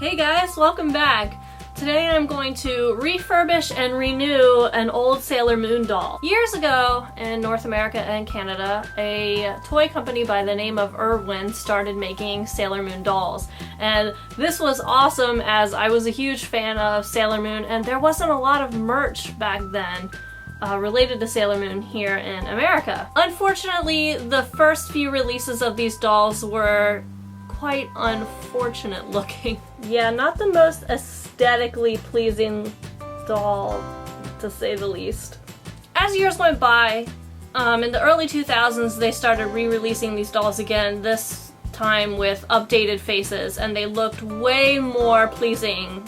Hey guys, welcome back. Today I'm going to refurbish and renew an old Sailor Moon doll. Years ago in North America and Canada, a toy company by the name of Irwin started making Sailor Moon dolls. And this was awesome as I was a huge fan of Sailor Moon and there wasn't a lot of merch back then related to Sailor Moon here in America. Unfortunately, the first few releases of these dolls were quite unfortunate looking. Yeah, not the most aesthetically pleasing doll, to say the least. As years went by, in the early 2000s they started re-releasing these dolls again, this time with updated faces, and they looked way more pleasing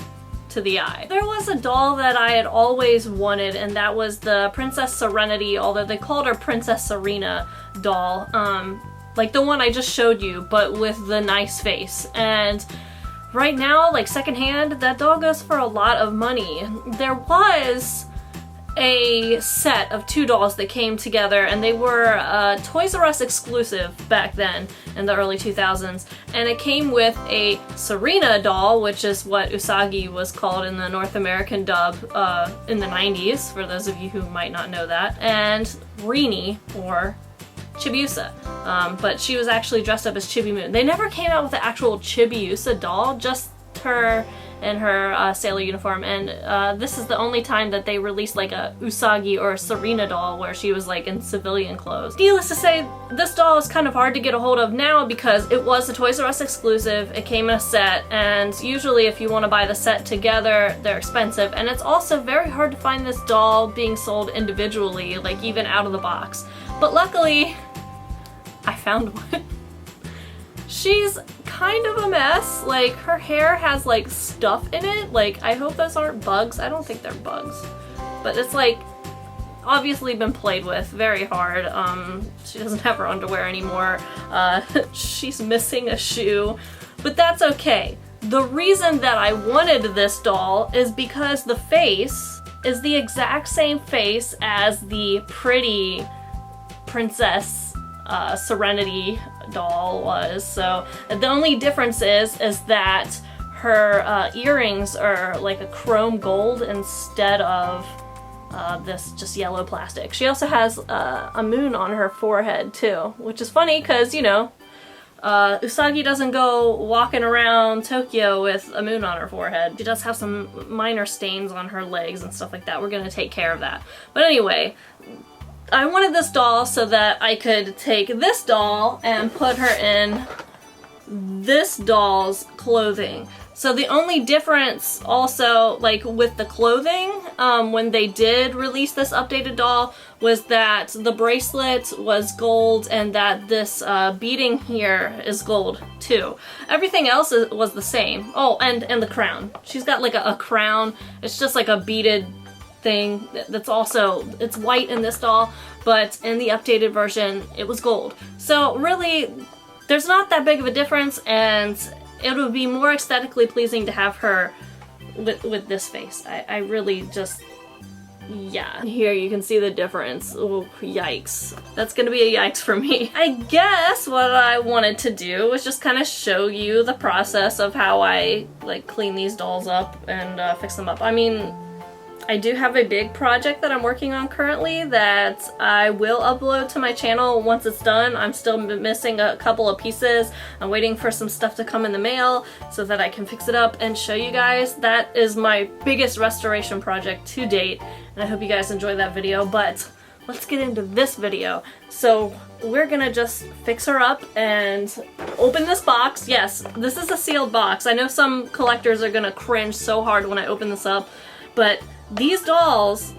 to the eye. There was a doll that I had always wanted, and that was the Princess Serenity, although they called her Princess Serena doll. Like the one I just showed you, but with the nice face. And right now, like secondhand, that doll goes for a lot of money. There was a set of two dolls that came together, and they were Toys R Us exclusive back then in the early 2000s. And it came with a Serena doll, which is what Usagi was called in the North American dub in the 90s, for those of you who might not know that, and Rini, or Chibiusa, but she was actually dressed up as Chibi Moon. They never came out with the actual Chibiusa doll, just her in her sailor uniform, and this is the only time that they released like a Usagi or a Serena doll where she was like in civilian clothes. Needless to say, this doll is kind of hard to get a hold of now because it was a Toys R Us exclusive, it came in a set, and usually if you want to buy the set together, they're expensive, and it's also very hard to find this doll being sold individually, like even out of the box. But luckily, I found one. She's kind of a mess. Like, her hair has like stuff in it. Like, I hope those aren't bugs. I don't think they're bugs. But it's like obviously been played with very hard. She doesn't have her underwear anymore. She's missing a shoe. But that's okay. The reason that I wanted this doll is because the face is the exact same face as the pretty Princess Serenity doll was. So the only difference is that her earrings are like a chrome gold instead of this just yellow plastic. She also has a moon on her forehead too, which is funny because, you know, Usagi doesn't go walking around Tokyo with a moon on her forehead. She does have some minor stains on her legs and stuff like that. We're gonna take care of that. But anyway, I wanted this doll so that I could take this doll and put her in this doll's clothing. So the only difference also, like with the clothing, when they did release this updated doll, was that the bracelet was gold and that this beading here is gold too. Everything else was the same. Oh, and the crown. She's got like a crown. It's just like a beaded thing that's also, it's white in this doll, but in the updated version it was gold. So really there's not that big of a difference, and it would be more aesthetically pleasing to have her with this face. I really just, yeah. Here you can see the difference. Oh, yikes. That's gonna be a yikes for me. I guess what I wanted to do was just kind of show you the process of how I like clean these dolls up and fix them up. I mean, I do have a big project that I'm working on currently that I will upload to my channel once it's done. I'm still missing a couple of pieces. I'm waiting for some stuff to come in the mail so that I can fix it up and show you guys. That is my biggest restoration project to date, and I hope you guys enjoy that video, but let's get into this video. So we're gonna just fix her up and open this box. Yes, this is a sealed box. I know some collectors are gonna cringe so hard when I open this up, but these dolls,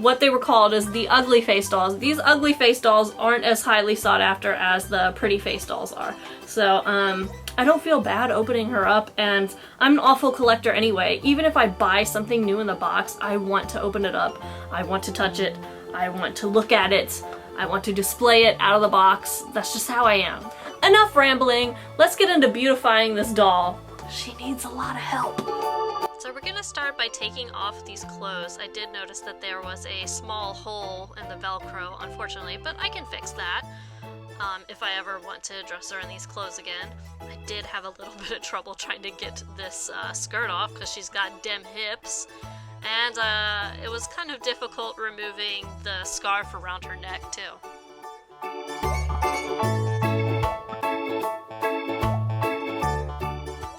what they were called is the ugly face dolls. These ugly face dolls aren't as highly sought after as the pretty face dolls are. So I don't feel bad opening her up, and I'm an awful collector anyway. Even if I buy something new in the box, I want to open it up. I want to touch it. I want to look at it. I want to display it out of the box. That's just how I am. Enough rambling. Let's get into beautifying this doll. She needs a lot of help. So we're gonna start by taking off these clothes. I did notice that there was a small hole in the Velcro, unfortunately, but I can fix that. if I ever want to dress her in these clothes again. I did have a little bit of trouble trying to get this skirt off because she's got dim hips, and it was kind of difficult removing the scarf around her neck too.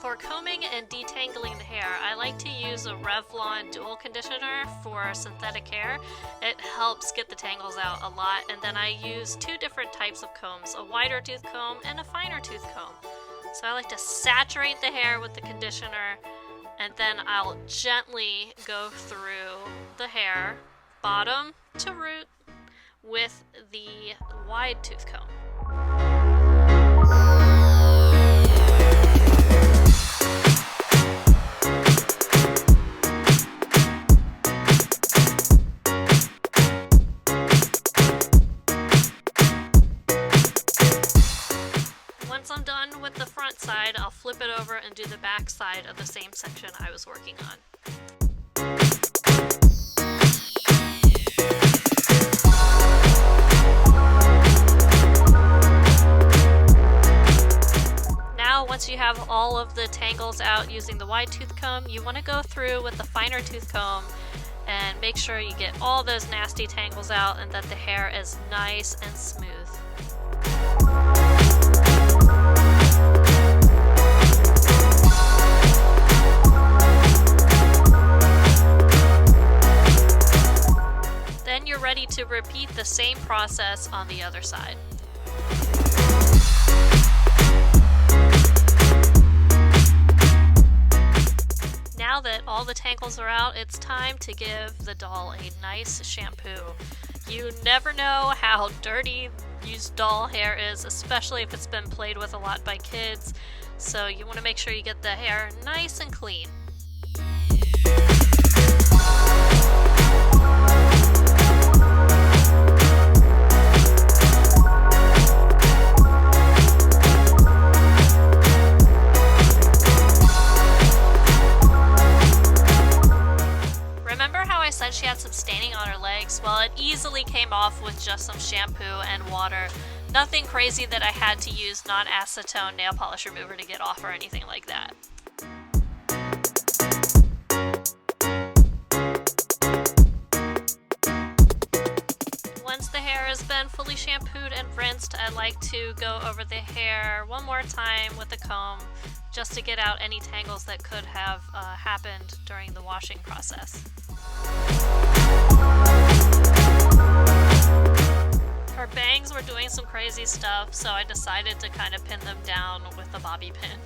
For combing and detangling the hair, I like to use a Revlon dual conditioner for synthetic hair. It helps get the tangles out a lot, and then I use two different types of combs, a wider tooth comb and a finer tooth comb. So I like to saturate the hair with the conditioner, and then I'll gently go through the hair, bottom to root, with the wide tooth comb. Once I'm done with the front side, I'll flip it over and do the back side of the same section I was working on. Now, once you have all of the tangles out using the wide tooth comb, you want to go through with the finer tooth comb and make sure you get all those nasty tangles out and that the hair is nice and smooth. Then you're ready to repeat the same process on the other side. Now that all the tangles are out, it's time to give the doll a nice shampoo. You never know how dirty used doll hair is, especially if it's been played with a lot by kids, so you want to make sure you get the hair nice and clean. She had some staining on her legs. Well, it easily came off with just some shampoo and water. Nothing crazy that I had to use non-acetone nail polish remover to get off or anything like that. Once the hair has been fully shampooed and rinsed, I like to go over the hair one more time with a comb just to get out any tangles that could have happened during the washing process. Her bangs were doing some crazy stuff, so I decided to kind of pin them down with a bobby pin.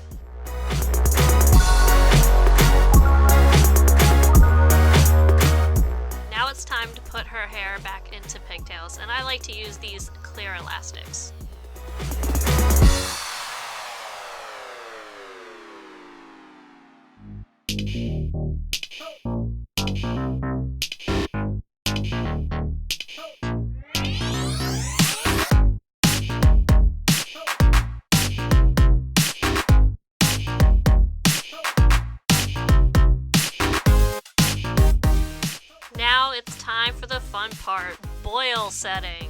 Now it's time to put her hair back into pigtails, and I like to use these clear elastics. Now it's time for the fun part, boil setting.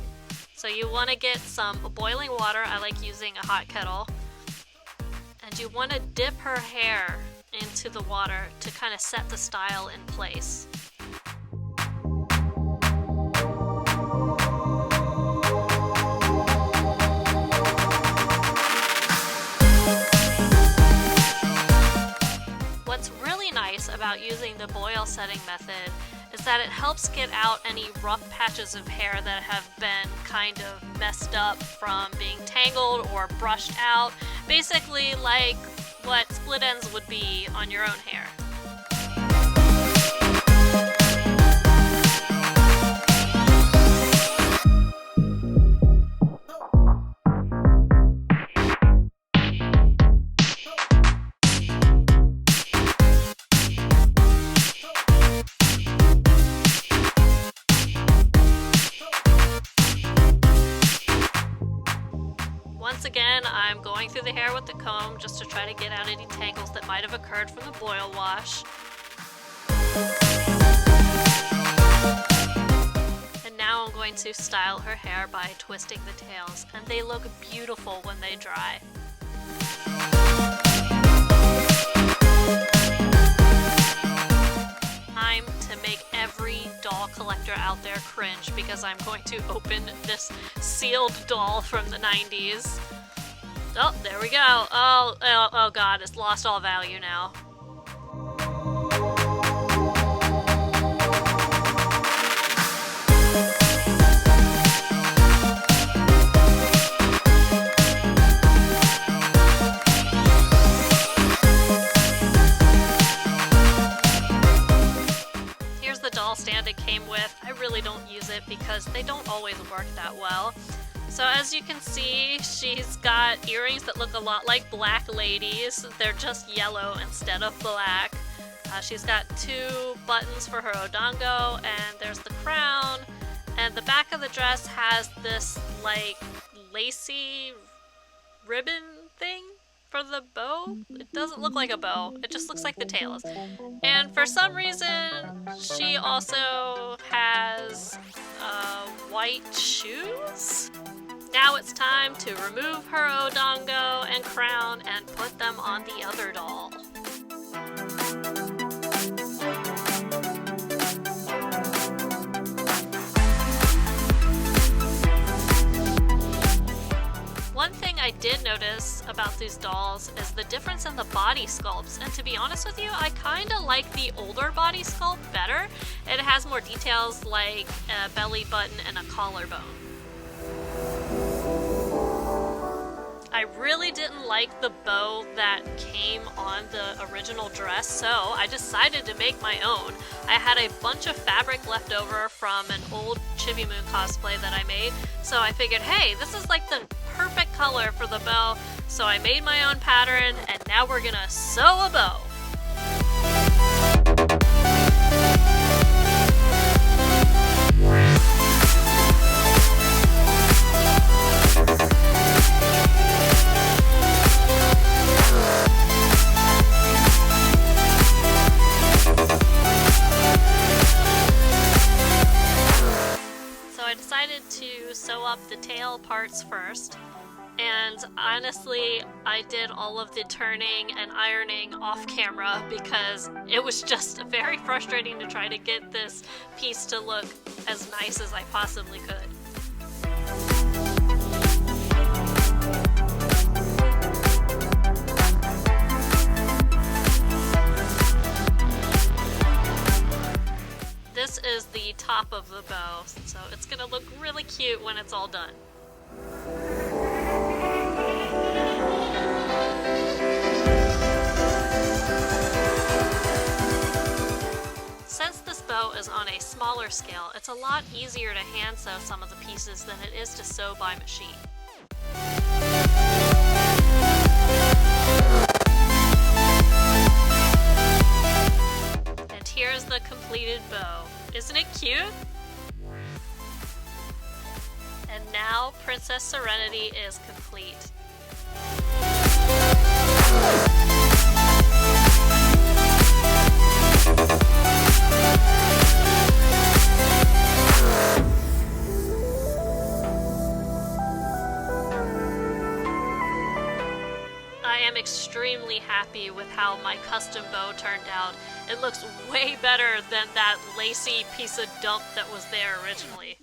So you want to get some boiling water. I like using a hot kettle. And you want to dip her hair into the water to kind of set the style in place. What's really nice about using the boil setting method is that it helps get out any rough patches of hair that have been kind of messed up from being tangled or brushed out. Basically like what split ends would be on your own hair. Once again, I'm going through the hair with the comb just to try to get out any tangles that might have occurred from the boil wash. And now I'm going to style her hair by twisting the tails, and they look beautiful when they dry. Time to make every doll collector out there cringe because I'm going to open this sealed doll from the 90s. Oh, there we go. Oh god, it's lost all value now. Here's the doll stand it came with. I really don't use it because they don't always work that well. So as you can see, she's got earrings that look a lot like black ladies. They're just yellow instead of black. She's got 2 buttons for her odongo, and there's the crown. And the back of the dress has this like lacy ribbon thing for the bow. It doesn't look like a bow, it just looks like the tails. And for some reason, she also has white shoes. Now it's time to remove her odongo and crown and put them on the other doll. One thing I did notice about these dolls is the difference in the body sculpts, and to be honest with you, I kinda like the older body sculpt better. It has more details like a belly button and a collarbone. I really didn't like the bow that came on the original dress, so I decided to make my own. I had a bunch of fabric left over from an old Chibi Moon cosplay that I made, so I figured, hey, this is like the perfect color for the bow, so I made my own pattern, and now we're gonna sew a bow. To sew up the tail parts first, and honestly I did all of the turning and ironing off camera because it was just very frustrating to try to get this piece to look as nice as I possibly could. This is the top of the bow, so it's gonna look really cute when it's all done. Since this bow is on a smaller scale, it's a lot easier to hand sew some of the pieces than it is to sew by machine. And here's the completed bow. Isn't it cute? And now Princess Serenity is complete. I am extremely happy with how my custom bow turned out. It looks way better than that lacy piece of dump that was there originally.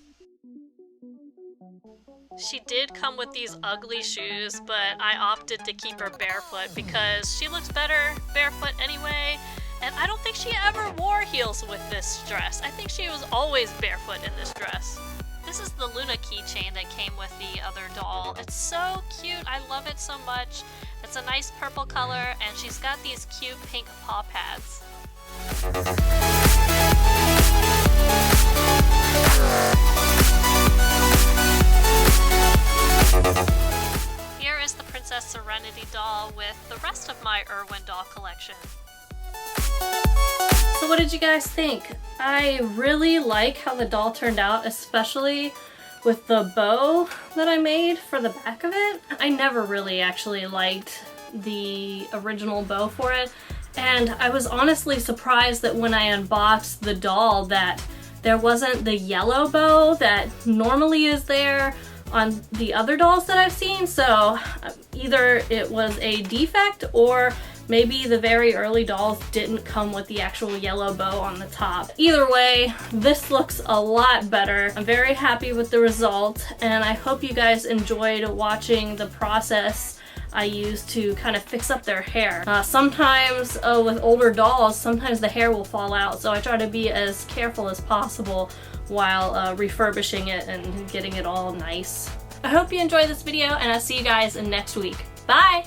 She did come with these ugly shoes, but I opted to keep her barefoot because she looks better barefoot anyway, and I don't think she ever wore heels with this dress. I think she was always barefoot in this dress. This is the Luna keychain that came with the other doll. It's so cute, I love it so much. It's a nice purple color, and she's got these cute pink paw pads. Here is the Princess Serenity doll with the rest of my Irwin doll collection. So what did you guys think? I really like how the doll turned out, especially with the bow that I made for the back of it. I never really actually liked the original bow for it, and I was honestly surprised that when I unboxed the doll that there wasn't the yellow bow that normally is there on the other dolls that I've seen, so either it was a defect or maybe the very early dolls didn't come with the actual yellow bow on the top. Either way, this looks a lot better. I'm very happy with the result, and I hope you guys enjoyed watching the process I use to kind of fix up their hair. Sometimes with older dolls, sometimes the hair will fall out, so I try to be as careful as possible while refurbishing it and getting it all nice. I hope you enjoyed this video, and I'll see you guys next week. Bye!